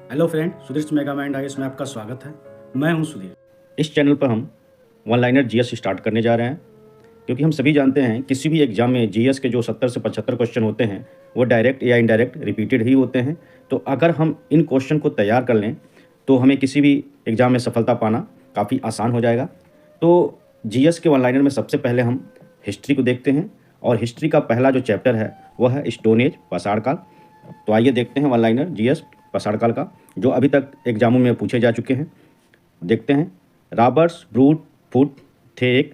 Hello friend, Sudhir mega mind IAS में आपका स्वागत है। मैं हूं सुधीर। इस चैनल पर हम वन लाइनर जीएस स्टार्ट करने जा रहे हैं, क्योंकि हम सभी जानते हैं किसी भी एग्जाम में जीएस के जो 70 से 75 क्वेश्चन होते हैं वो डायरेक्ट या इनडायरेक्ट रिपीटेड ही होते हैं। तो अगर हम इन क्वेश्चन को तैयार कर लें तो हमें किसी भी एग्जाम में सफलता पाना काफ़ी आसान हो जाएगा। तो जीएस के वन लाइनर में सबसे पहले हम हिस्ट्री को देखते हैं, और हिस्ट्री का पहला जो चैप्टर है वह है स्टोन एज, पाषाण काल। तो आइए देखते हैं वन लाइनर जीएस पाषाण काल का, जो अभी तक एग्जामों में पूछे जा चुके हैं। देखते हैं। रॉबर्ट ब्रूस फूट थे एक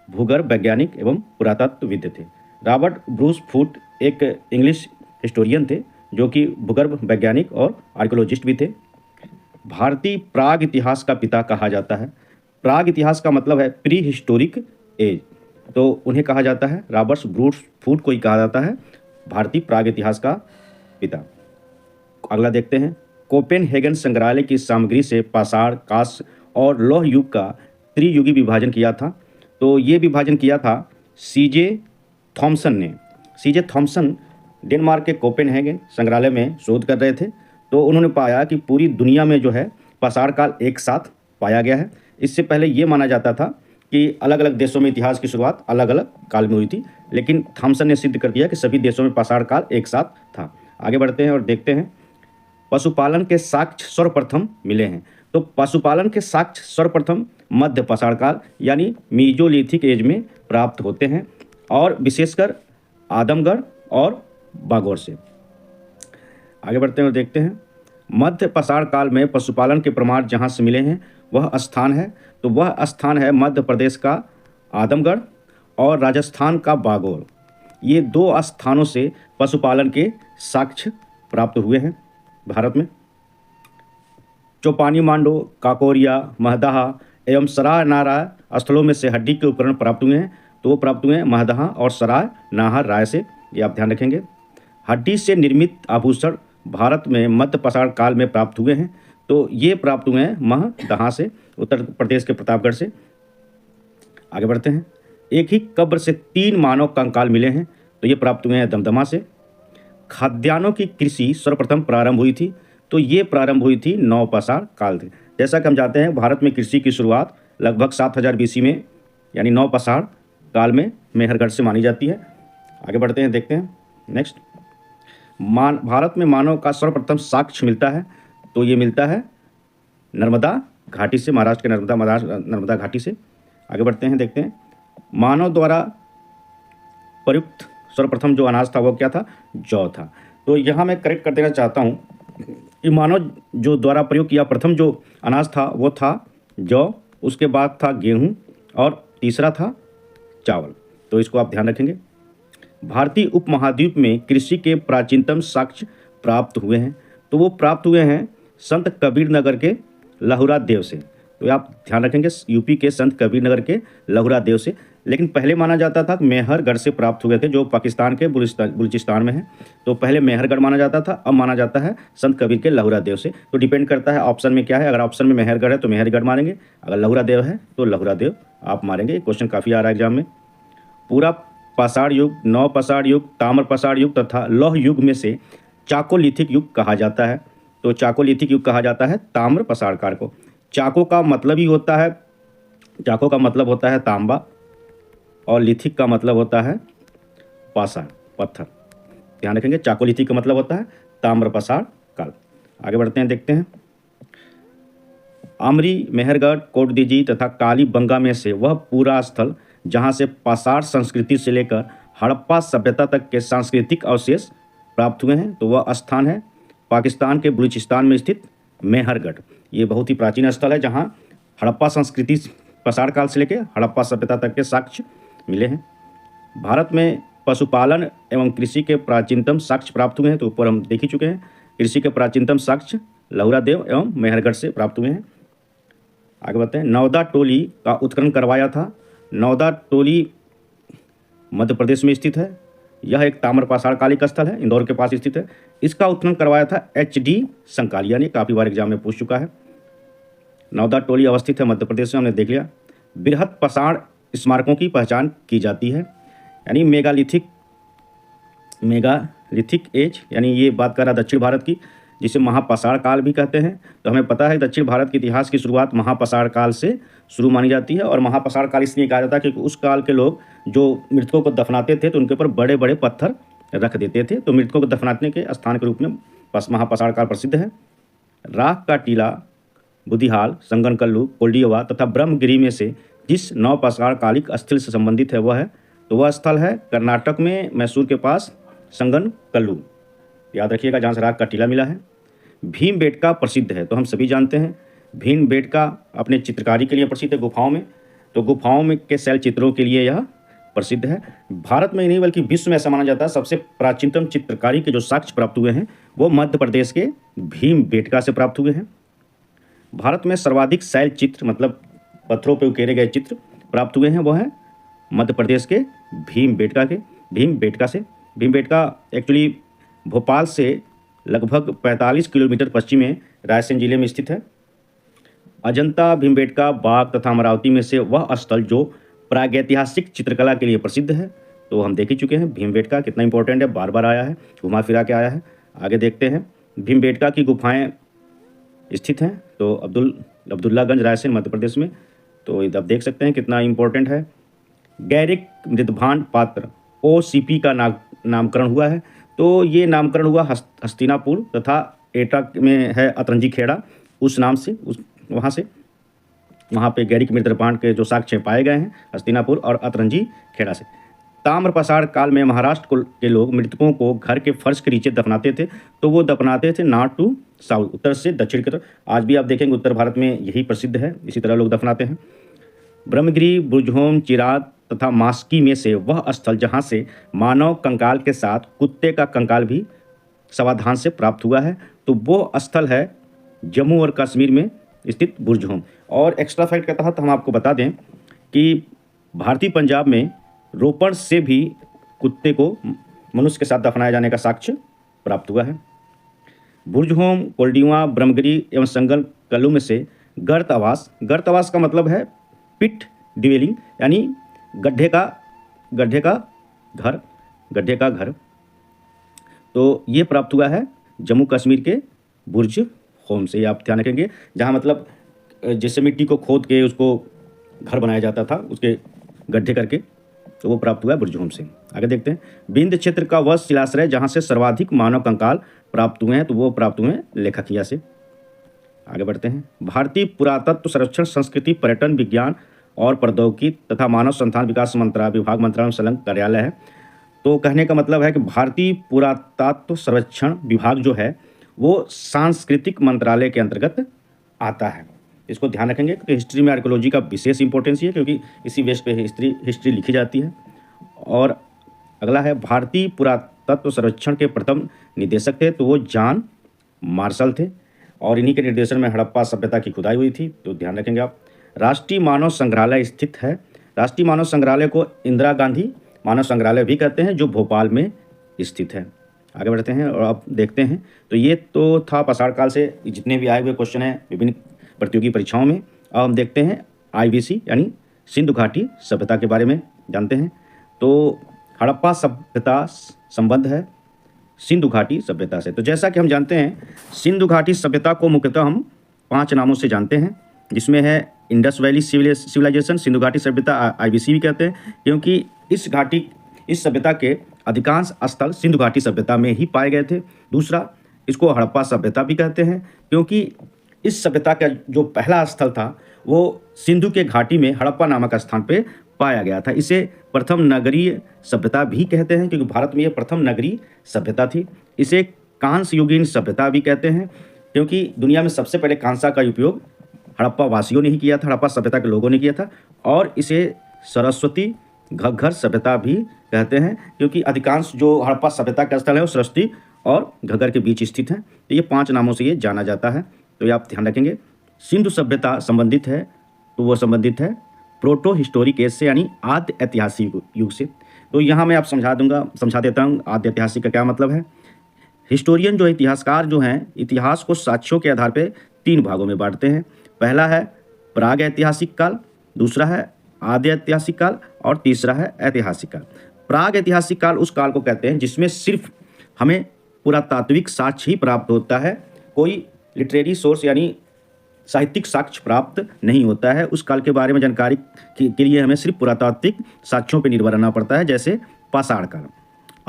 भूगर्भ वैज्ञानिक एवं पुरातत्वविद थे। रॉबर्ट ब्रूस फूट एक इंग्लिश हिस्टोरियन थे जो कि भूगर्भ वैज्ञानिक और आर्कियोलॉजिस्ट भी थे। भारतीय प्राग इतिहास का पिता कहा जाता है। प्राग इतिहास का मतलब है प्री हिस्टोरिक एज, तो उन्हें कहा जाता है, रॉबर्ट ब्रूस फूट को ही कहा जाता है भारतीय प्राग इतिहास का पिता। अगला देखते हैं। कोपेनहेगन संग्रहालय की सामग्री से पाषाण, कांस्य और लौह युग का त्रियुगी विभाजन किया था। तो ये विभाजन किया था सीजे थॉमसन ने। सीजे थॉमसन डेनमार्क के कोपेनहेगन संग्रहालय में शोध कर रहे थे। तो उन्होंने पाया कि पूरी दुनिया में जो है पाषाण काल एक साथ पाया गया है। इससे पहले ये माना जाता था कि अलग अलग देशों में इतिहास की शुरुआत अलग अलग काल में हुई थी, लेकिन थॉमसन ने सिद्ध कर दिया कि सभी देशों में पाषाण काल एक साथ था। आगे बढ़ते हैं और देखते हैं। पशुपालन के साक्ष्य सर्वप्रथम मिले हैं। तो पशुपालन के साक्ष्य सर्वप्रथम मध्य पाषाण काल यानी मीजोलिथिक एज में प्राप्त होते हैं, और विशेषकर आदमगढ़ और बागौर से। आगे बढ़ते हैं और देखते हैं। मध्य पाषाण काल में पशुपालन के प्रमाण जहाँ से मिले हैं वह स्थान है, तो वह स्थान है मध्य प्रदेश का आदमगढ़ और राजस्थान का बागौर। ये दो स्थानों से पशुपालन के साक्ष्य प्राप्त हुए हैं भारत में। चौपानी, मांडो, काकोरिया, महदहा एवं सराय नाराय स्थलों में से हड्डी के उपकरण प्राप्त हुए हैं। तो वो प्राप्त हुए हैं महदहा और सराय नाहर राय से, ये आप ध्यान रखेंगे। हड्डी से निर्मित आभूषण भारत में मध्य पाषाण काल में प्राप्त हुए हैं। तो ये प्राप्त हुए हैं महदहा से, उत्तर प्रदेश के प्रतापगढ़ से। आगे बढ़ते हैं। एक ही कब्र से 3 मानव कंकाल मिले हैं। तो ये प्राप्त हुए हैं दमदमा से। खाद्यान्नों की कृषि सर्वप्रथम प्रारंभ हुई थी। तो ये प्रारंभ हुई थी नवपाषाण काल से। जैसा कि हम जानते हैं भारत में कृषि की शुरुआत लगभग 7000 बीसी में यानी नवपाषाण काल में मेहरगढ़ से मानी जाती है। आगे बढ़ते हैं, देखते हैं नेक्स्ट। भारत में मानव का सर्वप्रथम साक्ष्य मिलता है। तो ये मिलता है नर्मदा घाटी से, महाराष्ट्र के नर्मदा घाटी से। आगे बढ़ते हैं, देखते हैं। मानव द्वारा प्रयुक्त सर्वप्रथम जो अनाज था वो क्या था? जौ था। तो यहाँ मैं करेक्ट कर देना चाहता हूँ कि मानव जो द्वारा प्रयोग किया प्रथम जो अनाज था वो था जौ, उसके बाद था गेहूँ और तीसरा था चावल। तो इसको आप ध्यान रखेंगे। भारतीय उपमहाद्वीप में कृषि के प्राचीनतम साक्ष्य प्राप्त हुए हैं। तो वो प्राप्त हुए हैं संत कबीर नगर के लहुरा देव से। तो आप ध्यान रखेंगे, यूपी के संत कबीर नगर के लहुरा देव से। लेकिन पहले माना जाता था मेहरगढ़ से प्राप्त हुए थे, जो पाकिस्तान के बलूचिस्तान में है। तो पहले मेहरगढ़ माना जाता था, अब माना जाता है संत कबीर के लहुरा देव से। तो डिपेंड करता है ऑप्शन में क्या है। अगर ऑप्शन में मेहरगढ़ है तो मेहरगढ़ मानेंगे, अगर लहुरा देव है तो लहुरा देव आप मारेंगे। क्वेश्चन काफ़ी आ रहा है एग्जाम में। पूरा पाषाण युग, नव पाषाण युग, ताम्र पाषाण युग तथा लौह युग में से चाकोलिथिक युग कहा जाता है। तो चाकोलिथिक युग कहा जाता है ताम्र पाषाण काल को। चाको का मतलब ही होता है, चाको का मतलब होता है तांबा, और लिथिक का मतलब होता है पाषाण, पत्थर। ध्यान रखेंगे, चाकोलिथिक का मतलब होता है ताम्र पाषाण काल। आगे बढ़ते हैं, देखते हैं। आमरी, मेहरगढ़, कोटदीजी तथा कालीबंगा में से वह पूरा स्थल जहाँ से पाषाण संस्कृति से लेकर हड़प्पा सभ्यता तक के सांस्कृतिक अवशेष प्राप्त हुए हैं। तो वह स्थान है पाकिस्तान के बलूचिस्तान में स्थित मेहरगढ़। ये बहुत ही प्राचीन स्थल है जहाँ हड़प्पा संस्कृति पाषाण काल से लेकर हड़प्पा सभ्यता तक के साक्ष्य मिले हैं। भारत में पशुपालन एवं कृषि के प्राचीनतम साक्ष्य प्राप्त हुए हैं। तो ऊपर हम देख ही चुके हैं, कृषि के प्राचीनतम साक्ष्य लहुरा देव एवं मेहरगढ़ से प्राप्त हुए हैं। आगे बढ़ते हैं। नौदा टोली का उत्खनन करवाया था। नौदा टोली मध्य प्रदेश में स्थित है। यह एक ताम्र पाषाण कालिक स्थल है, इंदौर के पास स्थित है। इसका उत्खनन करवाया था HD संकालिया ने, काफ़ी बार एग्जाम में पूछ चुका है। नौदा टोली अवस्थित है मध्य प्रदेश में, हमने देख लिया। बृहत पाषाण स्मारकों की पहचान की जाती है, यानी मेगालिथिक एज, यानी ये बात कर रहा दक्षिण भारत की, जिसे महापाषाण काल भी कहते हैं। तो हमें पता है दक्षिण भारत के इतिहास की शुरुआत महापाषाण काल से शुरू मानी जाती है। और महापाषाण काल इसलिए कहा जाता है क्योंकि उस काल के लोग जो मृतकों को दफनाते थे तो उनके ऊपर बड़े बड़े पत्थर रख देते थे, तो मृतकों को दफनाने के स्थान के रूप में महापाषाण काल प्रसिद्ध है। राख का टीला, बुधिहाल, संगनकल्लू, कोल्डियवा तथा ब्रह्मगिरी में से जिस नवपाषाण कालिक स्थल से संबंधित है वह है, तो वह स्थल है कर्नाटक में मैसूर के पास संगनकल्लू, याद रखिएगा, जहाँ से राख का टीला मिला है। भीमबेटका प्रसिद्ध है, तो हम सभी जानते हैं भीमबेटका अपने चित्रकारी के लिए प्रसिद्ध है गुफाओं में, तो गुफाओं में के शैल चित्रों के लिए यह प्रसिद्ध है। भारत में ही नहीं बल्कि विश्व में ऐसा माना जाता है सबसे प्राचीनतम चित्रकारी के जो साक्ष्य प्राप्त हुए हैं वो मध्य प्रदेश के भीमबेटका से प्राप्त हुए हैं। भारत में सर्वाधिक शैल चित्र मतलब पत्थरों पर उकेरे गए चित्र प्राप्त हुए हैं वो है मध्य प्रदेश के भीमबेटका से। भीमबेटका एक्चुअली भोपाल से लगभग 45 किलोमीटर पश्चिम में रायसेन जिले में स्थित है। अजंता, भीमबेटका, बाग तथा अमरावती में से वह स्थल जो प्रागैतिहासिक चित्रकला के लिए प्रसिद्ध है, तो हम देख ही चुके हैं भीमबेटका कितना इंपॉर्टेंट है, बार बार आया है, घुमा फिरा के आया है। आगे देखते हैं भीमबेटका की गुफाएं स्थित हैं, तो अब्दुल्लागंज, रायसेन, मध्य प्रदेश में, तो अब देख सकते हैं कितना इंपॉर्टेंट है। गैरिक मृदभांड पात्र OCP का नामकरण हुआ है, तो ये नामकरण हुआ हस्तिनापुर तथा एटा में है अतरंजी खेड़ा, उस नाम से वहाँ पे गैरिक मृदभांड के जो साक्ष्य पाए गए हैं हस्तिनापुर और अतरंजी खेड़ा से। ताम्रपाषाण काल में महाराष्ट्र के लोग मृतकों को घर के फर्श के नीचे दफनाते थे, तो वो दफनाते थे नॉर्थ टू साउथ, उत्तर से दक्षिण की तरफ। आज भी आप देखेंगे उत्तर भारत में यही प्रसिद्ध है, इसी तरह लोग दफनाते हैं। ब्रह्मगिरी, बुरझोम, चिराग तथा मास्की में से वह स्थल जहाँ से मानव कंकाल के साथ कुत्ते का कंकाल भी समाधान से प्राप्त हुआ है, तो वो स्थल है जम्मू और कश्मीर में स्थित बुरझोम। और एक्स्ट्रा फैक्ट के तहत हम आपको बता दें कि भारतीय पंजाब में रोपण से भी कुत्ते को मनुष्य के साथ दफनाए जाने का साक्ष्य प्राप्त हुआ है। बुरझोम, कोल्डिवा, ब्रह्मगिरी एवं संगनकल्लू में से गर्त आवास का मतलब है पिट डिवेलिंग, यानी गड्ढे का घर, तो ये प्राप्त हुआ है जम्मू कश्मीर के बुरझोम से। आप ध्यान रखेंगे, जहाँ मतलब जैसे मिट्टी को खोद के उसको घर बनाया जाता था, उसके गड्ढे करके, तो वो प्राप्त हुआ है बुरझोम से। आगे देखते हैं विंध्य क्षेत्र का वह शिलाश्रय जहाँ से सर्वाधिक मानव कंकाल प्राप्त हुए हैं, तो वो प्राप्त हुए हैं लेखकिया से। आगे बढ़ते हैं भारतीय पुरातत्व संरक्षण, संस्कृति, पर्यटन, विज्ञान और प्रौद्योगिकी तथा मानव संसाधन विकास विभाग मंत्रालय में संलग्न कार्यालय है। तो कहने का मतलब है कि भारतीय पुरातत्व सर्वेक्षण विभाग जो है वो सांस्कृतिक मंत्रालय के अंतर्गत आता है। इसको ध्यान रखेंगे क्योंकि हिस्ट्री में आर्कियोलॉजी का विशेष इंपॉर्टेंस है, क्योंकि इसी बेस पे हिस्ट्री लिखी जाती है। और अगला है भारतीय पुरातत्व सर्वेक्षण के प्रथम निदेशक थे, तो वो जॉन मार्शल थे, और इन्हीं के निर्देशन में हड़प्पा सभ्यता की खुदाई हुई थी, तो ध्यान रखेंगे आप। राष्ट्रीय मानव संग्रहालय स्थित है। राष्ट्रीय मानव संग्रहालय को इंदिरा गांधी मानव संग्रहालय भी कहते हैं, जो भोपाल में स्थित है। आगे बढ़ते हैं और अब देखते हैं, तो ये तो था पाषाण काल से जितने भी आए हुए क्वेश्चन हैं विभिन्न प्रतियोगी परीक्षाओं में। अब हम देखते हैं IBC यानी सिंधु घाटी सभ्यता के बारे में जानते हैं। तो हड़प्पा सभ्यता संबंध है सिंधु घाटी सभ्यता से। तो जैसा कि हम जानते हैं सिंधु घाटी सभ्यता को मुख्यतः हम 5 नामों से जानते हैं, जिसमें है इंडस वैली सिविलाइजेशन, सिंधु घाटी सभ्यता IBC भी कहते हैं, क्योंकि इस सभ्यता के अधिकांश स्थल सिंधु घाटी सभ्यता में ही पाए गए थे। दूसरा, इसको हड़प्पा सभ्यता भी कहते हैं, क्योंकि इस सभ्यता का जो पहला स्थल था वो सिंधु के घाटी में हड़प्पा नामक स्थान पे पाया गया था। इसे प्रथम नगरीय सभ्यता भी कहते हैं, क्योंकि भारत में ये प्रथम नगरीय सभ्यता थी। इसे कांस्य युगीन सभ्यता भी कहते हैं, क्योंकि दुनिया में सबसे पहले कांसा का उपयोग हड़प्पा वासियों ने ही किया था, हड़प्पा सभ्यता के लोगों ने किया था। और इसे सरस्वती घग्घर सभ्यता भी कहते हैं, क्योंकि अधिकांश जो हड़प्पा सभ्यता का स्थल है वो सरस्वती और घग्घर के बीच स्थित है। तो ये 5 नामों से ये जाना जाता है, तो ये आप ध्यान रखेंगे। सिंधु सभ्यता संबंधित है, तो वो संबंधित है प्रोटो हिस्टोरिक एज से, यानी आद्य ऐतिहासिक युग से। तो यहाँ मैं आप समझा देता हूँ आद्य ऐतिहासिक का क्या मतलब है। हिस्टोरियन जो इतिहासकार जो हैं, इतिहास को साक्ष्यों के आधार पर 3 भागों में बांटते हैं। पहला है प्राग ऐतिहासिक काल, दूसरा है आद्य ऐतिहासिक काल और तीसरा है ऐतिहासिक काल। प्राग ऐतिहासिक काल उस काल को कहते हैं जिसमें सिर्फ हमें पुरातात्विक साक्ष्य ही प्राप्त होता है, कोई लिटरेरी सोर्स यानी साहित्यिक साक्ष्य प्राप्त नहीं होता है। उस काल के बारे में जानकारी के लिए हमें सिर्फ पुरातात्विक साक्ष्यों पर निर्भर रहना पड़ता है, जैसे पाषाण काल।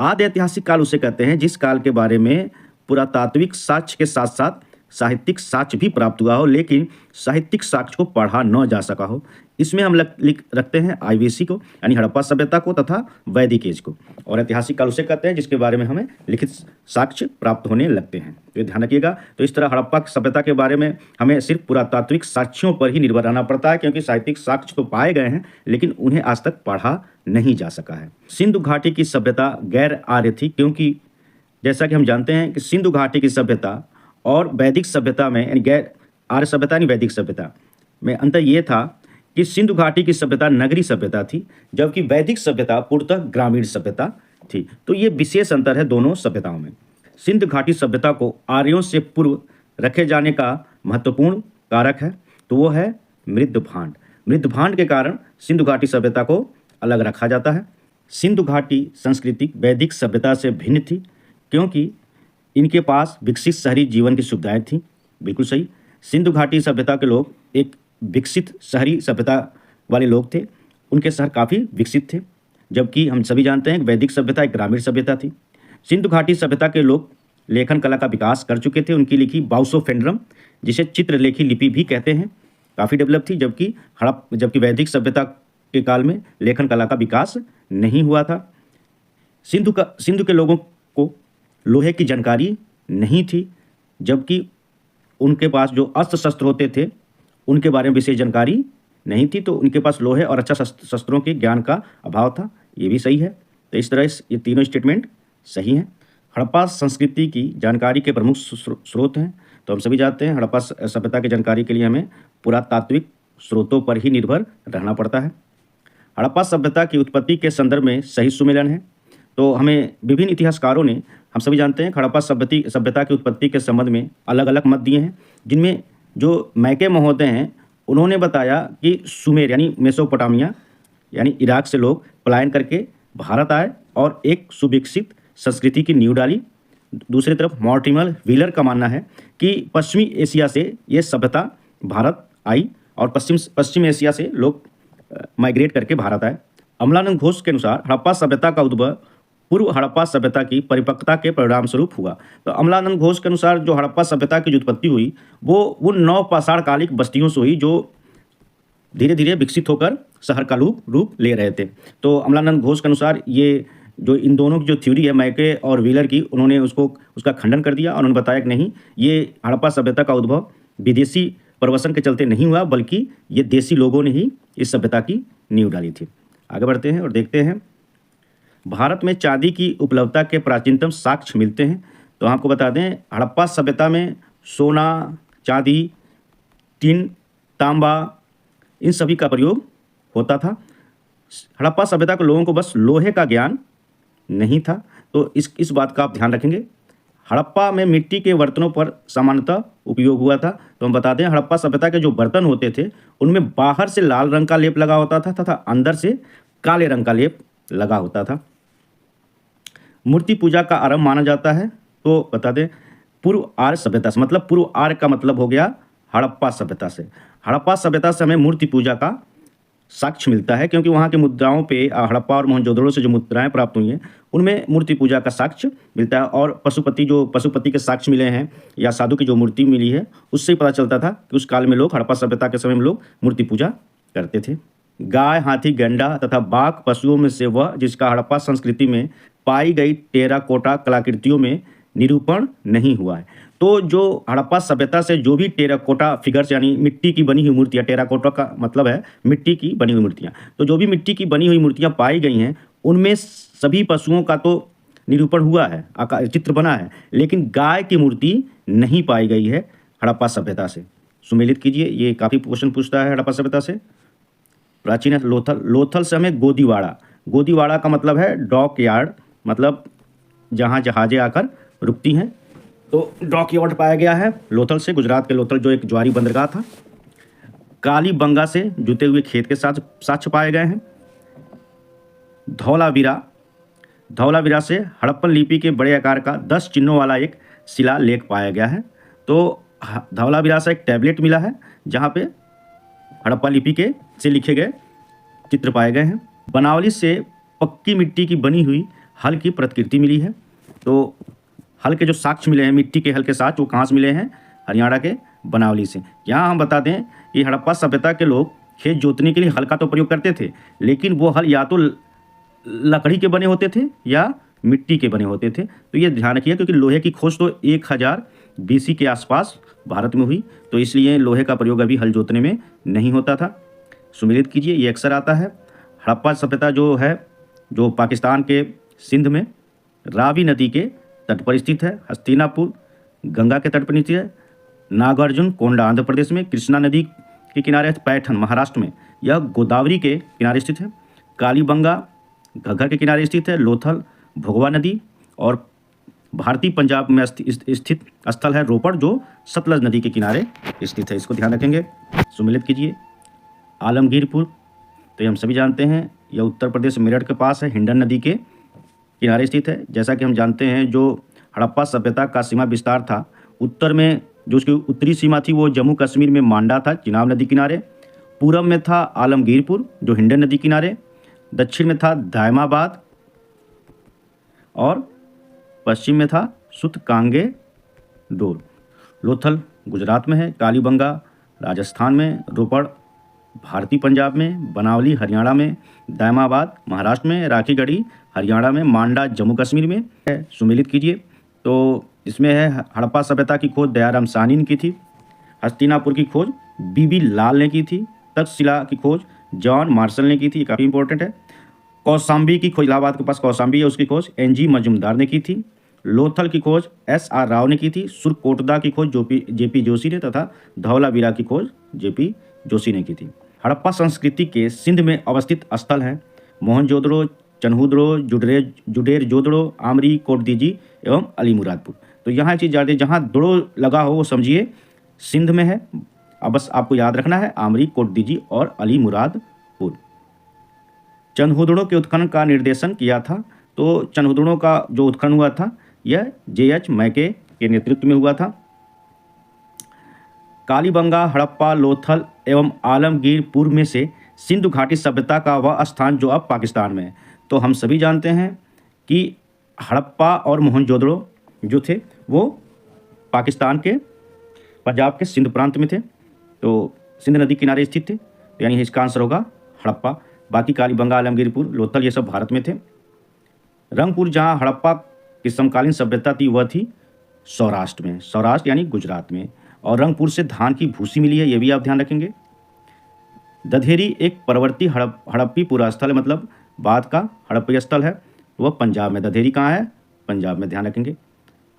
आदि ऐतिहासिक काल उसे कहते हैं जिस काल के बारे में पुरातात्विक साक्ष्य के साथ साथ साहित्यिक साक्ष्य भी प्राप्त हुआ हो, लेकिन साहित्यिक साक्ष्य को पढ़ा न जा सका हो। इसमें हम लिख रखते हैं आईवीसी को, यानी हड़प्पा सभ्यता को, तथा वैदिक एज को। और ऐतिहासिक काल उसे कहते हैं जिसके बारे में हमें लिखित साक्ष्य प्राप्त होने लगते हैं। तो ये ध्यान रखिएगा। तो इस तरह हड़प्पा सभ्यता के बारे में हमें सिर्फ पुरातात्विक साक्ष्यों पर ही निर्भर रहना पड़ता है, क्योंकि साहित्यिक साक्ष्य तो पाए गए हैं लेकिन उन्हें आज तक पढ़ा नहीं जा सका है। सिंधु घाटी की सभ्यता गैर आर्य थी, क्योंकि जैसा कि हम जानते हैं कि सिंधु घाटी की सभ्यता और वैदिक सभ्यता में, यानी गैर आर्य सभ्यता यानी वैदिक सभ्यता में अंतर ये था कि सिंधु घाटी की सभ्यता नगरी सभ्यता थी, जबकि वैदिक सभ्यता पूर्णतः ग्रामीण सभ्यता थी। तो ये विशेष अंतर है दोनों सभ्यताओं में। सिंधु घाटी सभ्यता को आर्यों से पूर्व रखे जाने का महत्वपूर्ण कारक है, तो वो है मृदभांड। मृदभांड के कारण सिंधु घाटी सभ्यता को अलग रखा जाता है। सिंधु घाटी संस्कृति वैदिक सभ्यता से भिन्न थी, क्योंकि इनके पास विकसित शहरी जीवन की सुविधाएं थीं। बिल्कुल सही। सिंधु घाटी सभ्यता के लोग एक विकसित शहरी सभ्यता वाले लोग थे, उनके शहर काफ़ी विकसित थे, जबकि हम सभी जानते हैं कि वैदिक सभ्यता एक ग्रामीण सभ्यता थी। सिंधु घाटी सभ्यता के लोग लेखन कला का विकास कर चुके थे। उनकी लिखी बाउसोफेंड्रम, जिसे चित्रलेखी लिपि भी कहते हैं, काफ़ी डेवलप थी, जबकि वैदिक सभ्यता के काल में लेखन कला का विकास नहीं हुआ था। सिंधु के लोगों को लोहे की जानकारी नहीं थी, जबकि उनके पास जो अस्त्र शस्त्र होते थे उनके बारे में विशेष जानकारी नहीं थी, तो उनके पास लोहे और अच्छा शस्त्रों के ज्ञान का अभाव था। ये भी सही है। तो इस तरह ये तीनों स्टेटमेंट सही हैं। हड़प्पा संस्कृति की जानकारी के प्रमुख स्रोत हैं, तो हम सभी जानते हैं हड़प्पा सभ्यता की जानकारी के लिए हमें पुरातात्विक स्रोतों पर ही निर्भर रहना पड़ता है। हड़प्पा सभ्यता की उत्पत्ति के संदर्भ में सही सुमेलन है। तो हमें विभिन्न इतिहासकारों ने, हम सभी जानते हैं हड़प्पा सभ्यता की उत्पत्ति के संबंध में अलग अलग मत दिए हैं, जिनमें जो मैके महोदय हैं उन्होंने बताया कि सुमेर यानी मेसोपोटामिया यानी इराक से लोग पलायन करके भारत आए और एक सुविकसित संस्कृति की नींव डाली। दूसरी तरफ मॉर्टिमर व्हीलर का मानना है कि पश्चिमी एशिया से ये सभ्यता भारत आई और पश्चिम एशिया से लोग माइग्रेट करके भारत आए। अमलानंद घोष के अनुसार हड़प्पा सभ्यता का उद्भव पूर्व हड़प्पा सभ्यता की परिपक्वता के परिणाम स्वरूप हुआ। तो अमलानंद घोष के अनुसार जो हड़प्पा सभ्यता की जो उत्पत्ति हुई वो उन 9 पाषाणकालिक बस्तियों से हुई जो धीरे धीरे विकसित होकर शहर का रूप ले रहे थे। तो अमलानंद घोष के अनुसार ये जो इन दोनों की जो थ्योरी है मैके और व्हीलर की, उन्होंने उसका खंडन कर दिया और उन्होंने बताया कि नहीं, ये हड़प्पा सभ्यता का उद्भव विदेशी प्रवसन के चलते नहीं हुआ, बल्कि ये देसी लोगों ने ही इस सभ्यता की नींव डाली थी। आगे बढ़ते हैं और देखते हैं भारत में चांदी की उपलब्धता के प्राचीनतम साक्ष्य मिलते हैं। तो आपको बता दें हड़प्पा सभ्यता में सोना, चांदी, टिन, तांबा इन सभी का प्रयोग होता था। हड़प्पा सभ्यता के लोगों को बस लोहे का ज्ञान नहीं था। तो इस बात का आप ध्यान रखेंगे। हड़प्पा में मिट्टी के बर्तनों पर सामान्यतः उपयोग हुआ था। तो हम बताते हैं हड़प्पा सभ्यता के जो बर्तन होते थे उनमें बाहर से लाल रंग का लेप लगा होता था तथा अंदर से काले रंग का लेप लगा होता था। मूर्ति पूजा का आरंभ माना जाता है। तो बता दें पूर्व आर्य सभ्यता से, मतलब पूर्व आर्य का मतलब हो गया हड़प्पा सभ्यता से। हड़प्पा सभ्यता से हमें मूर्ति पूजा का साक्ष्य मिलता है, क्योंकि वहाँ के मुद्राओं पे हड़प्पा और मोहनजोदड़ो से जो मुद्राएं प्राप्त हुई हैं उनमें मूर्ति पूजा का साक्ष्य मिलता है। और पशुपति के साक्ष्य मिले हैं या साधु की जो मूर्ति मिली है उससे ही पता चलता था कि उस काल में लोग, हड़प्पा सभ्यता के समय में लोग मूर्ति पूजा करते थे। गाय, हाथी, गैंडा तथा बाघ पशुओं में से वह जिसका हड़प्पा संस्कृति में पाई गई टेराकोटा कलाकृतियों में निरूपण नहीं हुआ है। तो जो हड़प्पा सभ्यता से जो भी टेराकोटा फिगर्स यानी मिट्टी की बनी हुई मूर्तियाँ, टेराकोटा का मतलब है मिट्टी की बनी हुई मूर्तियाँ, तो जो भी मिट्टी की बनी हुई मूर्तियाँ पाई गई हैं उनमें सभी पशुओं का तो निरूपण हुआ है, चित्र बना है, लेकिन गाय की मूर्ति नहीं पाई गई है हड़प्पा सभ्यता से। सुमेलित कीजिए, ये काफ़ी क्वेश्चन पूछता है हड़प्पा सभ्यता से। प्राचीन लोथल से हमें गोदीवाड़ा का मतलब है डॉक यार्ड, मतलब जहाँ जहाज़ें आकर रुकती हैं। तो डॉक यार्ड पाया गया है लोथल से, गुजरात के लोथल जो एक ज्वारी बंदरगाह था। कालीबंगा से जुते हुए खेत के साथ साक्ष्य पाए गए हैं। धौलावीरा से हड़प्पन लिपि के बड़े आकार का 10 चिन्हों वाला एक शिलालेख पाया गया है। तो धवलावीरा से एक टैबलेट मिला है जहाँ पे हड़प्पा लिपि के से लिखे गए चित्र पाए गए हैं। बनावली से पक्की मिट्टी की बनी हुई हल की प्रतिकृति मिली है। तो हल के जो साक्ष्य मिले हैं, मिट्टी के हल के साक्ष्य, वो कहाँ से मिले हैं? हरियाणा के बनावली से। यहाँ हम बता दें कि हड़प्पा सभ्यता के लोग खेत जोतने के लिए हल का तो प्रयोग करते थे, लेकिन वो हल या तो लकड़ी के बने होते थे या मिट्टी के बने होते थे। तो ये ध्यान रखिए, क्योंकि लोहे की खोज तो 1000 BC के आसपास भारत में हुई, तो इसलिए लोहे का प्रयोग अभी हल जोतने में नहीं होता था। सुमेलित कीजिए, ये अक्सर आता है। हड़प्पा सभ्यता जो है, जो पाकिस्तान के सिंध में रावी नदी के तट पर स्थित है। हस्तिनापुर गंगा के तट पर स्थित है। नागार्जुन कोंडा आंध्र प्रदेश में। कृष्णा नदी के किनारे है। पैठन महाराष्ट्र में, यह गोदावरी के किनारे स्थित है। कालीबंगा घग्गर के किनारे स्थित है। लोथल भोगवा नदी और भारतीय पंजाब में स्थित स्थल है रोपड़, जो सतलज नदी के किनारे स्थित है। इसको ध्यान रखेंगे। सुमेलित कीजिए। आलमगीरपुर, तो ये हम सभी जानते हैं, यह उत्तर प्रदेश मेरठ के पास है, हिंडन नदी के किनारे स्थित है। जैसा कि हम जानते हैं, जो हड़प्पा सभ्यता का सीमा विस्तार था, उत्तर में जो उसकी उत्तरी सीमा थी वो जम्मू कश्मीर में मांडा था, चिनाब नदी किनारे। पूरब में था आलमगीरपुर, जो हिंडन नदी किनारे। दक्षिण में था दायमाबाद और पश्चिम में था सुतकांगे डोर। लोथल गुजरात में है। कालीबंगा राजस्थान में। रोपड़ भारतीय पंजाब में। बनावली हरियाणा में। दायमाबाद महाराष्ट्र में। राखीगढ़ी हरियाणा में। मांडा जम्मू कश्मीर में है। सुमेलित कीजिए। तो इसमें है हड़प्पा सभ्यता की खोज दयाराम साहनी ने की थी। हस्तिनापुर की खोज बीबी लाल ने की थी। तक्षशिला की खोज जॉन मार्शल ने की थी, काफ़ी इंपॉर्टेंट है। कौशाम्बी की खोज, इलाहाबाद के पास कौशाम्बी है, उसकी खोज NG मजूमदार ने की थी। लोथल की खोज SR राव ने की थी। सुरकोटदा की खोज JP जोशी ने तथा धवलावीरा की खोज JP जोशी ने की थी। हड़प्पा संस्कृति के सिंध में अवस्थित स्थल हैं मोहनजोदड़ो, चन्हुदड़ो, जुडेर जोदड़ो, आमरी, कोटदीजी एवं अलीमुरादपुर। तो यहाँ एक चीज़ याद है, जहाँ दड़ो लगा हो वो समझिए सिंध में है। अब बस आपको याद रखना है आमरी, कोटदीजी और अलीमुरादपुर। चन्हुदड़ों के उत्खनन का निर्देशन किया था। तो चन्हुदड़ों का जो उत्खनन हुआ था यह JH मैके के नेतृत्व में हुआ था। कालीबंगा, हड़प्पा, लोथल एवं आलमगीरपुर में से सिंधु घाटी सभ्यता का वह स्थान जो अब पाकिस्तान में है। तो हम सभी जानते हैं कि हड़प्पा और मोहनजोदड़ो जो थे वो पाकिस्तान के पंजाब के सिंध प्रांत में थे, तो सिंध नदी किनारे स्थित थे, यानी इसका आंसर होगा हड़प्पा। बाकी कालीबंगा, आलमगीरपुर, लोथल ये सब भारत में थे। रंगपुर, जहाँ हड़प्पा की समकालीन सभ्यता थी, वह थी सौराष्ट्र में, सौराष्ट्र यानी गुजरात में। और रंगपुर से धान की भूसी मिली है, ये भी आप ध्यान रखेंगे। दधेरी एक परवर्ती हड़प्पी पूरा स्थल है, मतलब बाद का हड़प्पी स्थल है, वह पंजाब में। दधेरी कहाँ है? पंजाब में, ध्यान रखेंगे।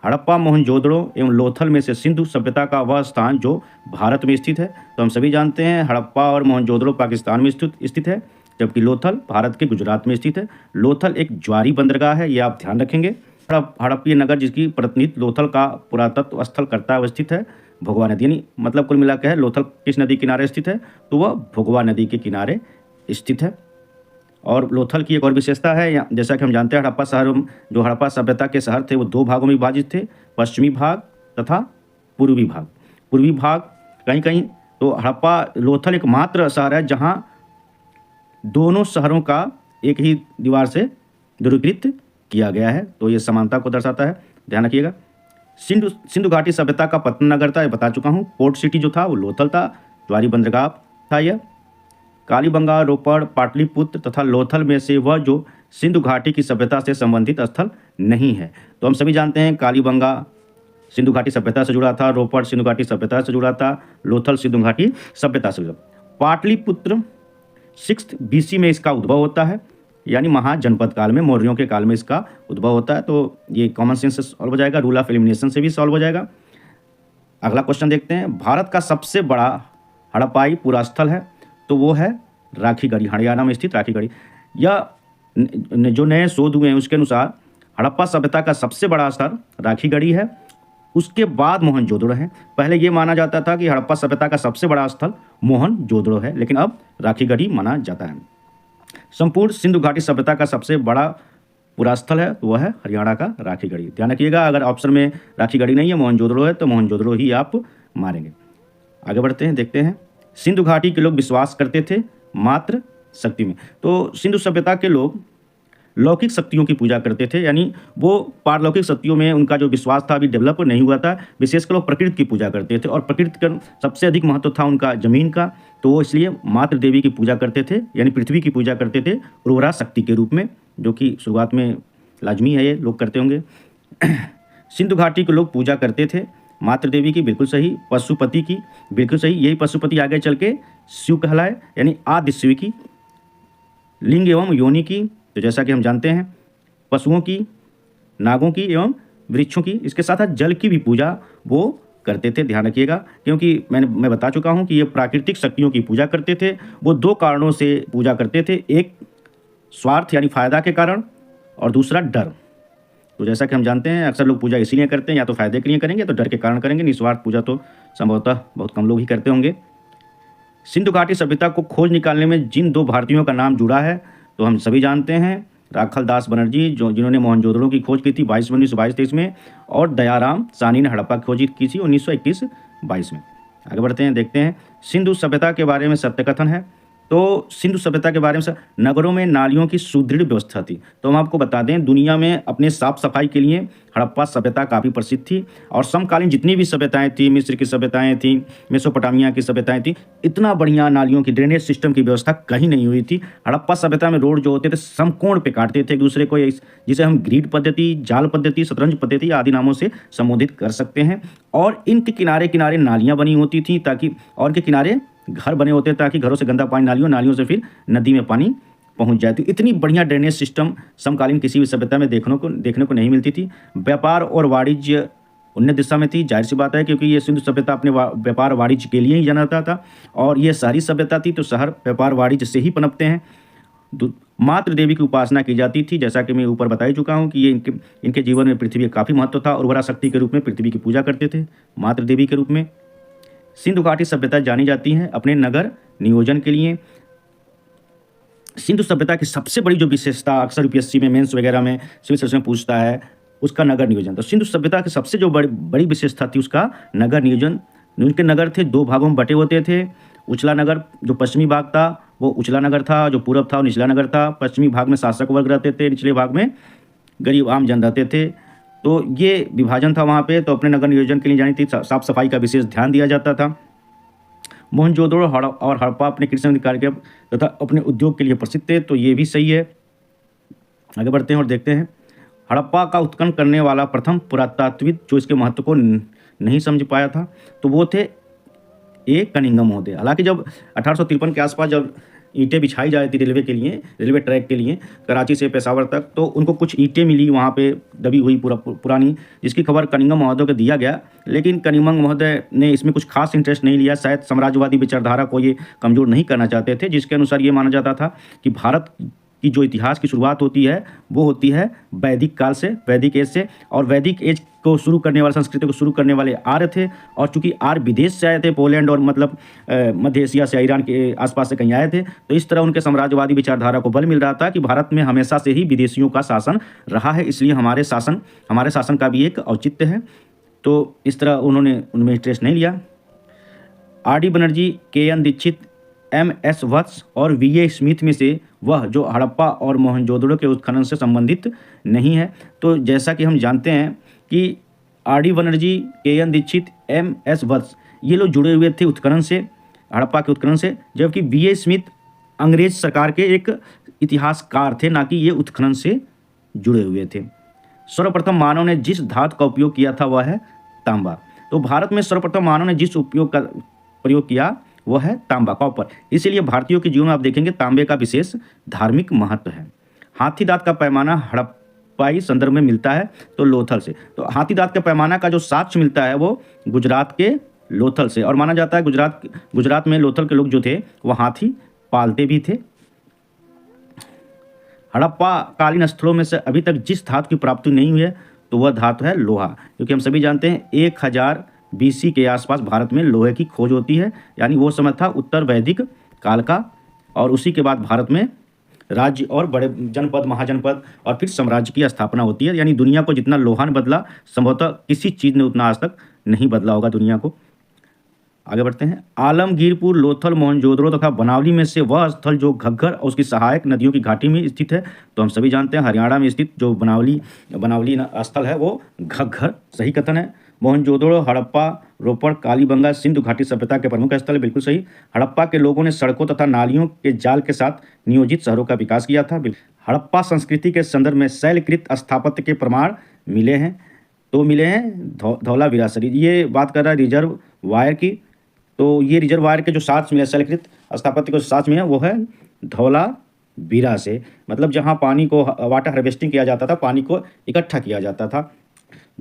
हड़प्पा, मोहनजोदड़ो एवं लोथल में से सिंधु सभ्यता का वह स्थान जो भारत में स्थित है। तो हम सभी जानते हैं हड़प्पा और मोहनजोदड़ो पाकिस्तान में स्थित है, जबकि लोथल भारत के गुजरात में स्थित है। लोथल एक ज्वारी बंदरगाह है, ये आप ध्यान रखेंगे। हड़प्पीय नगर जिसकी प्रतिनिधित्व लोथल का पुरातत्व स्थल करता हुआ स्थित है भोगवा नदी, यानी मतलब कुल मिलाकर है लोथल किस नदी किनारे स्थित है? तो वह भोगवा नदी के किनारे स्थित है। और लोथल की एक और विशेषता है, जैसा कि हम जानते हैं हड़प्पा शहर, जो हड़प्पा सभ्यता के शहर थे वो 2 भागों में विभाजित थे, पश्चिमी भाग तथा पूर्वी भाग। पूर्वी भाग कहीं कहीं, तो हड़प्पा लोथल एकमात्र शहर है जहाँ दोनों शहरों का एक ही दीवार से ध्रुवीकृत किया गया है, तो ये समानता को दर्शाता है, ध्यान रखिएगा। सिंधु घाटी सभ्यता का पतन नगर था, ये बता चुका हूँ। पोर्ट सिटी जो था वो लोथल था, ज्वारी बंदरगाह था यह। कालीबंगा, रोपड़, पाटलिपुत्र तथा लोथल में से वह जो सिंधु घाटी की सभ्यता से संबंधित स्थल नहीं है। तो हम सभी जानते हैं कालीबंगा सिंधु घाटी सभ्यता से जुड़ा था, रोपड़ सिंधु घाटी सभ्यता से जुड़ा था, लोथल सिंधु घाटी सभ्यता से जुड़ा। पाटलिपुत्र 6th BC में इसका उद्भव होता है, यानी महाजनपद काल में, मौर्यों के काल में इसका उद्भव होता है। तो ये कॉमन सेंस से सॉल्व हो जाएगा, रूल ऑफ एलिमिनेशन से भी सॉल्व हो जाएगा। अगला क्वेश्चन देखते हैं। भारत का सबसे बड़ा हड़प्पाई पूरा स्थल है, तो वो है राखीगढ़ी, हरियाणा में स्थित राखीगढ़ी। यह जो नए शोध हुए हैं उसके अनुसार हड़प्पा सभ्यता का सबसे बड़ा स्थल राखीगढ़ी है, उसके बाद मोहनजोदड़ो है। पहले ये माना जाता था कि हड़प्पा सभ्यता का सबसे बड़ा स्थल मोहनजोदड़ो है, लेकिन अब राखीगढ़ी माना जाता है। संपूर्ण सिंधु घाटी सभ्यता का सबसे बड़ा पूरा स्थल है तो वह है हरियाणा का राखीगढ़ी। ध्यान रखिएगा, अगर ऑप्शन में राखीगढ़ी नहीं है, मोहनजोदड़ो है, तो मोहनजोदड़ो ही आप मारेंगे। आगे बढ़ते हैं, देखते हैं। सिंधु घाटी के लोग विश्वास करते थे मात्र शक्ति में। तो सिंधु सभ्यता के लोग लौकिक शक्तियों की पूजा करते थे, यानी वो पारलौकिक शक्तियों में उनका जो विश्वास था अभी डेवलप नहीं हुआ था। विशेषकर लोग प्रकृति की पूजा करते थे और प्रकृति का सबसे अधिक महत्व था उनका जमीन का, तो वो इसलिए मातृ देवी की पूजा करते थे, यानी पृथ्वी की पूजा करते थे उर्वरा शक्ति के रूप में, जो कि शुरुआत में लाजमी है, ये लोग करते होंगे। सिंधु घाटी के लोग पूजा करते थे मातृ देवी की, बिल्कुल सही। पशुपति की, बिल्कुल सही। यही पशुपति आगे चल के शिव कहलाए, यानी आदि शिव की। लिंग एवं योनि की, तो जैसा कि हम जानते हैं पशुओं की, नागों की एवं वृक्षों की, इसके साथ साथ जल की भी पूजा वो करते थे। ध्यान रखिएगा, क्योंकि मैं बता चुका हूँ कि ये प्राकृतिक शक्तियों की पूजा करते थे। वो दो कारणों से पूजा करते थे, एक स्वार्थ यानी फायदा के कारण, और दूसरा डर। तो जैसा कि हम जानते हैं अक्सर लोग पूजा इसीलिए करते हैं, या तो फायदे के लिए करेंगे तो डर के कारण करेंगे, निस्वार्थ पूजा तो संभवतः बहुत कम लोग ही करते होंगे। सिंधु घाटी सभ्यता को खोज निकालने में जिन दो भारतीयों का नाम जुड़ा है तो हम सभी जानते हैं, राखल दास बनर्जी जिन्होंने मोहनजोदड़ो की खोज की थी 1922-23 में, और दयाराम सानी ने हड़प्पा की खोज की थी 1921-22 में। आगे बढ़ते हैं, देखते हैं। सिंधु सभ्यता के बारे में सत्य कथन है। तो सिंधु सभ्यता के बारे में नगरों में नालियों की सुदृढ़ व्यवस्था थी। तो हम आपको बता दें, दुनिया में अपने साफ सफाई के लिए हड़प्पा सभ्यता काफ़ी प्रसिद्ध थी, और समकालीन जितनी भी सभ्यताएं थी, मिस्र की सभ्यताएं थी, मेसोपोटामिया की सभ्यताएं थी, इतना बढ़िया नालियों की ड्रेनेज सिस्टम की व्यवस्था कहीं नहीं हुई थी। हड़प्पा सभ्यता में रोड जो होते थे समकोण पे काटते थे एक दूसरे को, जिसे हम ग्रिड पद्धति, जाल पद्धति, शतरंज पद्धति आदि नामों से संबोधित कर सकते हैं। और इनके किनारे किनारे नालियाँ बनी होती थी, ताकि और के किनारे घर बने होते ताकि घरों से गंदा पानी नालियों से फिर नदी में पानी पहुंच जाए। तो इतनी बढ़िया ड्रेनेज सिस्टम समकालीन किसी भी सभ्यता में देखने को नहीं मिलती थी। व्यापार और वाणिज्य उन्नत दिशा में थी, जाहिर सी बात है, क्योंकि ये सिंधु सभ्यता अपने व्यापार वाणिज्य के लिए ही जाना जाता था, और ये शहरी सभ्यता थी, तो शहर व्यापार वाणिज्य से ही पनपते हैं। मातृ देवी की उपासना की जाती थी, जैसा कि मैं ऊपर बता ही चुका हूँ कि ये इनके जीवन में पृथ्वी का काफ़ी महत्व था। उर्वरा शक्ति के रूप में पृथ्वी की पूजा करते थे मातृ देवी के रूप में। सिंधु घाटी सभ्यता जानी जाती है अपने नगर नियोजन के लिए। सिंधु सभ्यता की सबसे बड़ी जो विशेषता अक्सर यूपीएससी में, मेंस वगैरह में, सिविल सर्विस में पूछता है, उसका नगर नियोजन। तो सिंधु सभ्यता की सबसे जो बड़ी विशेषता थी उसका नगर नियोजन। उनके नगर थे दो भागों में बटे होते थे। उछला नगर जो पश्चिमी भाग था वो उछला नगर था, जो पूरब था वो निचला नगर था। पश्चिमी भाग में शासक वर्ग रहते थे, निचले भाग में गरीब आम जन रहते थे। तो ये विभाजन था वहाँ पे। तो अपने नगर नियोजन के लिए जानी थी, साफ सफाई का विशेष ध्यान दिया जाता था। मोहनजोदड़ो और हड़प्पा अपने कृषि कार्य तथा अपने उद्योग के लिए प्रसिद्ध थे, तो ये भी सही है। आगे बढ़ते हैं और देखते हैं। हड़प्पा का उत्खनन करने वाला प्रथम पुरातात्विद जो इसके महत्व को नहीं समझ पाया था, तो वो थे ए कनिंघम महोदय। हालांकि जब 1853 के आसपास जब ईंटें बिछाई जा रही थी रेलवे के लिए, रेलवे ट्रैक के लिए कराची से पेशावर तक, तो उनको कुछ ईंटें मिली वहाँ पे दबी हुई पुरानी, जिसकी खबर कनिंघम महोदय को दिया गया। लेकिन कनिंघम महोदय ने इसमें कुछ खास इंटरेस्ट नहीं लिया। शायद साम्राज्यवादी विचारधारा को ये कमज़ोर नहीं करना चाहते थे, जिसके अनुसार ये माना जाता था कि भारत की जो इतिहास की शुरुआत होती है वो होती है वैदिक काल से, वैदिक एज से। और वैदिक एज को शुरू करने वाले, संस्कृति को शुरू करने वाले आर्य थे। और चूंकि आर्य विदेश से आए थे, पोलैंड और मतलब मध्य एशिया से, ईरान के आसपास से कहीं आए थे, तो इस तरह उनके साम्राज्यवादी विचारधारा को बल मिल रहा था कि भारत में हमेशा से ही विदेशियों का शासन रहा है, इसलिए हमारे शासन का भी एक औचित्य है। तो इस तरह उन्होंने उनमें इंटरेस्ट नहीं लिया। R D. Banerjee, K N. Dikshit, M.S. Vats और V.A. स्मिथ में से वह जो हड़प्पा और मोहनजोदड़ो के उत्खनन से संबंधित नहीं है। तो जैसा कि हम जानते हैं कि R D. Banerjee, K N. Dikshit, M.S. Vats ये लोग जुड़े हुए थे उत्खनन से, हड़प्पा के उत्खनन से, जबकि V.A. स्मिथ अंग्रेज सरकार के एक इतिहासकार थे, ना कि ये उत्खनन से जुड़े हुए थे। सर्वप्रथम मानव ने जिस धातु का उपयोग किया था वह है तांबा। तो भारत में सर्वप्रथम मानव ने जिस उपयोग का प्रयोग किया वह है तांबा, कॉपर। इसीलिए भारतीयों के जीवन में आप देखेंगे तांबे का विशेष धार्मिक महत्व है। हाथी दांत का पैमाना हड़प्पाई संदर्भ में मिलता है तो लोथल से। तो हाथी दांत के पैमाना का जो साक्ष्य मिलता है वो गुजरात के लोथल से, और माना जाता है गुजरात में लोथल के लोग जो थे वह हाथी पालते भी थे। हड़प्पा कालीन स्थलों में से अभी तक जिस धातु की प्राप्ति नहीं हुई है तो वह धातु है लोहा, क्योंकि हम सभी जानते हैं 1000 BC के आसपास भारत में लोहे की खोज होती है, यानी वो समय था उत्तर वैदिक काल का, और उसी के बाद भारत में राज्य और बड़े जनपद, महाजनपद और फिर साम्राज्य की स्थापना होती है। यानी दुनिया को जितना लोहा ने बदला, संभवतः किसी चीज़ ने उतना आज तक नहीं बदला होगा दुनिया को। आगे बढ़ते हैं। आलमगीरपुर, लोथल, मोहनजोदड़ो तथा बनावली में से वह स्थल जो घग्गर और उसकी सहायक नदियों की घाटी में स्थित है, तो हम सभी जानते हैं हरियाणा में स्थित जो बनावली स्थल है वो घग्गर, सही कथन है। मोहनजोदड़ो, हड़प्पा, रोपड़, कालीबंगा सिंधु घाटी सभ्यता के प्रमुख स्थल है, बिल्कुल सही। हड़प्पा के लोगों ने सड़कों तथा नालियों के जाल के साथ नियोजित शहरों का विकास किया था। हड़प्पा संस्कृति के संदर्भ में शैलकृत स्थापत्य के प्रमाण मिले हैं, तो मिले हैं धौलावीरा शरीर। ये बात कर रहा है रिजर्व वायर की, तो ये रिजर्वायर के जो साक्ष्य मिले शैलकृत स्थापत्य को साक्ष्य मिले वो है धौलावीरा से, मतलब जहाँ पानी को वाटर हार्वेस्टिंग किया जाता था, पानी को इकट्ठा किया जाता था।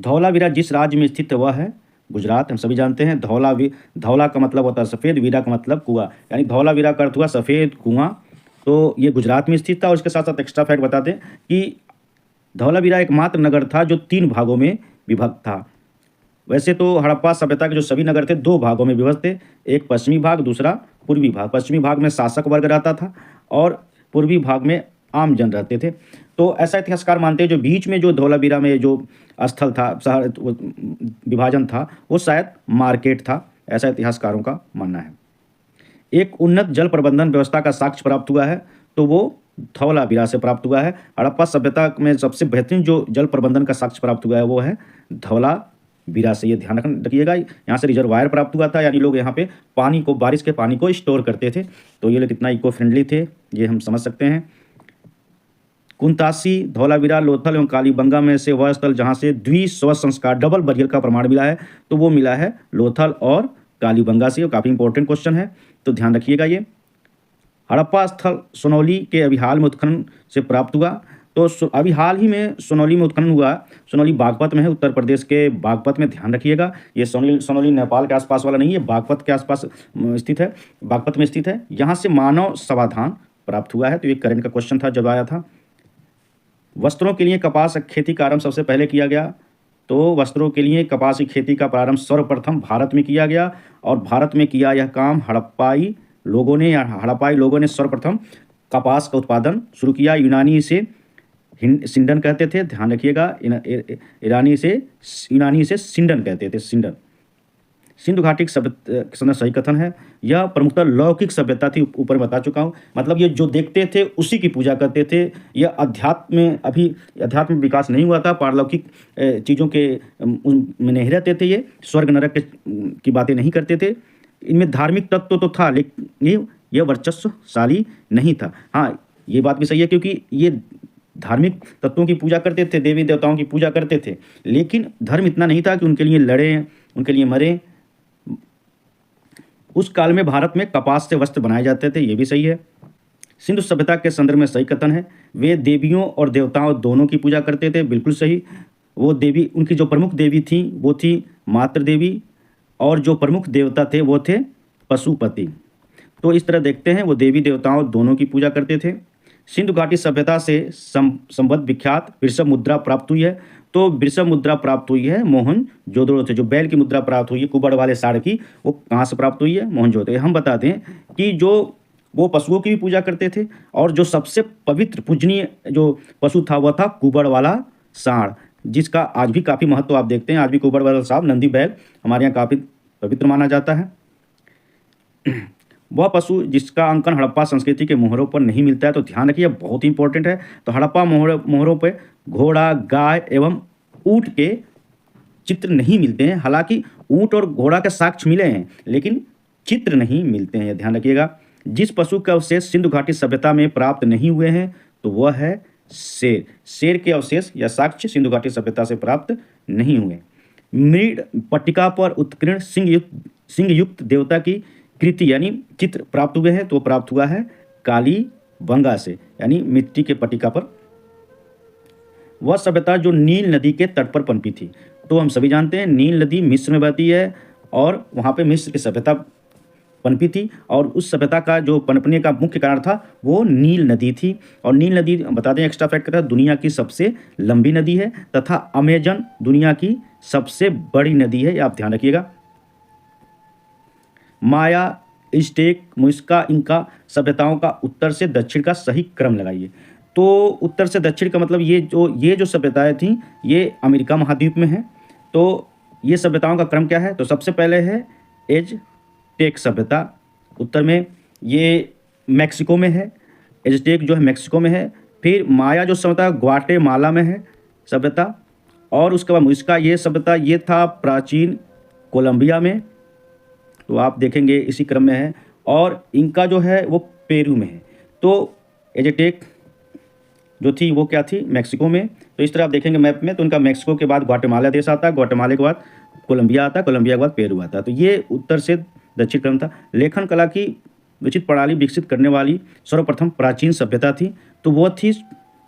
धौलावीरा जिस राज्य में स्थित है वह है गुजरात, हम सभी जानते हैं। धौला का मतलब होता है सफ़ेद, वीरा का मतलब कुआं, यानी धौलावीरा का अर्थ हुआ सफ़ेद कुआं, तो ये गुजरात में स्थित था। और इसके साथ साथ एक्स्ट्रा फैक्ट बता दें कि धौलावीरा एकमात्र नगर था जो 3 भागों में विभक्त था। वैसे तो हड़प्पा सभ्यता के जो सभी नगर थे 2 भागों में विभक्त थे, एक पश्चिमी भाग, दूसरा पूर्वी भाग। पश्चिमी भाग में शासक वर्ग रहता था और पूर्वी भाग में आम जन रहते थे। तो ऐसा इतिहासकार मानते हैं जो बीच में जो धौलावीरा में जो स्थल था, शहर विभाजन था, वो शायद मार्केट था, ऐसा इतिहासकारों का मानना है। एक उन्नत जल प्रबंधन व्यवस्था का साक्ष्य प्राप्त हुआ है, तो वो धौलावीरा से प्राप्त हुआ है। हड़प्पा सभ्यता में सबसे बेहतरीन जो जल प्रबंधन का साक्ष्य प्राप्त हुआ है वो है धौलावीरा से, ये ध्यान रखिएगा। यहाँ से रिजर्वायर प्राप्त हुआ था, यानी लोग यहाँ पे पानी को, बारिश के पानी को स्टोर करते थे, तो ये लोग कितना इको फ्रेंडली थे ये हम समझ सकते हैं। कुंतासी, धौलावीरा, लोथल एवं कालीबंगा में से वह स्थल जहाँ से द्विस्व संस्कार डबल बरियल का प्रमाण मिला है, तो वो मिला है लोथल और कालीबंगा से। काफ़ी इंपॉर्टेंट क्वेश्चन है, तो ध्यान रखिएगा। ये हड़प्पा स्थल सोनौली के अभी हाल में उत्खनन से प्राप्त हुआ, तो अभी हाल ही में सोनौली में उत्खनन हुआ। सोनौली बागपत में है, उत्तर प्रदेश के बागपत में, ध्यान रखिएगा। ये सोनौली नेपाल के आसपास वाला नहीं है, बागपत के आसपास स्थित है, बागपत में स्थित है। यहाँ से मानव समाधान प्राप्त हुआ है, तो ये करंट का क्वेश्चन था जब आया था। वस्त्रों के लिए कपास खेती का आरंभ सबसे पहले किया गया, तो वस्त्रों के लिए कपास की खेती का प्रारंभ सर्वप्रथम भारत में किया गया, और भारत में किया यह काम हड़प्पाई लोगों ने सर्वप्रथम कपास का उत्पादन शुरू किया। यूनानी इसे सिंडन कहते थे, ध्यान रखिएगा। यूनानी से सिंडन कहते थे, सिंडन। सिंधु घाटी सभ्यता सही कथन है, यह प्रमुखतः लौकिक सभ्यता थी, ऊपर बता चुका हूँ। मतलब ये जो देखते थे उसी की पूजा करते थे। यह अध्यात्म विकास नहीं हुआ था, पारलौकिक चीज़ों के में नहीं रहते थे, ये स्वर्ग नरक की बातें नहीं करते थे। इनमें धार्मिक तत्व तो था, लेकिन ये वर्चस्वशाली नहीं था। हाँ, ये बात भी सही है, क्योंकि ये धार्मिक तत्वों की पूजा करते थे, देवी देवताओं की पूजा करते थे, लेकिन धर्म इतना नहीं था कि उनके लिए लड़ें, उनके लिए मरें। उस काल में भारत में कपास से वस्त्र बनाए जाते थे, ये भी सही है। सिंधु सभ्यता के संदर्भ में सही कथन है, वे देवियों और देवताओं दोनों की पूजा करते थे, बिल्कुल सही। वो देवी, उनकी जो प्रमुख देवी थी वो थी मातृ देवी, और जो प्रमुख देवता थे वो थे पशुपति। तो इस तरह देखते हैं वो देवी देवताओं दोनों की पूजा करते थे। सिंधु घाटी सभ्यता से संबद्ध विख्यात वृषभ मुद्रा प्राप्त हुई है, तो वृषभ मुद्रा प्राप्त हुई है मोहनजोदड़ो से। जो बैल की मुद्रा प्राप्त हुई है कुबड़ वाले साड़ की, वो कहाँ से प्राप्त हुई है? मोहनजोदड़ो। हम बता दें कि जो वो पशुओं की भी पूजा करते थे, और जो सबसे पवित्र पूजनीय जो पशु था वह था कुबड़ वाला साड़, जिसका आज भी काफ़ी महत्व आप देखते हैं। आज भी कुबड़ वाला साड़, नंदी बैल हमारे यहाँ काफ़ी पवित्र माना जाता है। वह पशु जिसका अंकन हड़प्पा संस्कृति के मोहरों पर नहीं मिलता है, तो ध्यान रखिए, बहुत ही इंपॉर्टेंट है। तो हड़प्पा मोहरों पर घोड़ा, गाय एवं ऊँट के चित्र नहीं मिलते हैं। हालांकि ऊँट और घोड़ा के साक्ष्य मिले हैं, लेकिन चित्र नहीं मिलते हैं, ध्यान रखिएगा। जिस पशु के अवशेष सिंधु घाटी सभ्यता में प्राप्त नहीं हुए हैं, तो वह है शेर। शेर के अवशेष या साक्ष्य सिंधु घाटी सभ्यता से प्राप्त नहीं हुए। मृड पट्टिका पर उत्कीर्ण सिंह युक्त देवता की कृति यानी चित्र प्राप्त हुए हैं, तो प्राप्त हुआ है कालीबंगा से, यानी मिट्टी के पट्टिका पर। वह सभ्यता जो नील नदी के तट पर पनपी थी, तो हम सभी जानते हैं नील नदी मिस्र में बहती है, और वहाँ पे मिस्र की सभ्यता पनपी थी, और उस सभ्यता का जो पनपने का मुख्य कारण था वो नील नदी थी। और नील नदी, बता दें एक्स्ट्रा फैक्ट का, दुनिया की सबसे लंबी नदी है, तथा अमेजन दुनिया की सबसे बड़ी नदी है, ये आप ध्यान रखिएगा। माया इज़्टेक, मुइस्का, इंका सभ्यताओं का उत्तर से दक्षिण का सही क्रम लगाइए। तो उत्तर से दक्षिण का मतलब ये जो सभ्यताएँ थीं, ये अमेरिका महाद्वीप में हैं। तो ये सभ्यताओं का क्रम क्या है? तो सबसे पहले है एज़टेक सभ्यता, उत्तर में। ये मेक्सिको में है। एज़टेक जो है मेक्सिको में है। फिर माया जो सभ्यता ग्वाटेमाला में है सभ्यता, और उसके बाद मुइस्का ये सभ्यता ये था प्राचीन कोलंबिया में, तो आप देखेंगे इसी क्रम में है। और इंका जो है वो पेरू में है। तो एज़टेक जो थी वो क्या थी? मेक्सिको में। तो इस तरह आप देखेंगे मैप में, तो उनका मेक्सिको के बाद ग्वाटेमाला देश आता है, ग्वाटेमाला के बाद कोलंबिया आता है, कोलंबिया के बाद पेरू आता है। तो ये उत्तर से दक्षिण क्रम था। लेखन कला की विचित्र प्रणाली विकसित करने वाली सर्वप्रथम प्राचीन सभ्यता थी, तो वो थी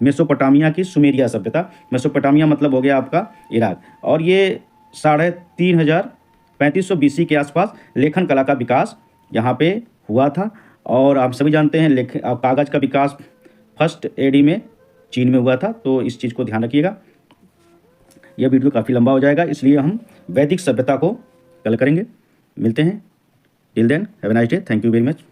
मेसोपोटामिया की सुमेरिया सभ्यता। मेसोपोटामिया मतलब हो गया आपका इराक। और ये 3500 BC के आसपास लेखन कला का विकास यहाँ पे हुआ था। और आप सभी जानते हैं कागज़ का विकास फर्स्ट AD में चीन में हुआ था। तो इस चीज़ को ध्यान रखिएगा। यह वीडियो काफ़ी लंबा हो जाएगा, इसलिए हम वैदिक सभ्यता को कल करेंगे। मिलते हैं। Till then have a nice day. Thank you very much.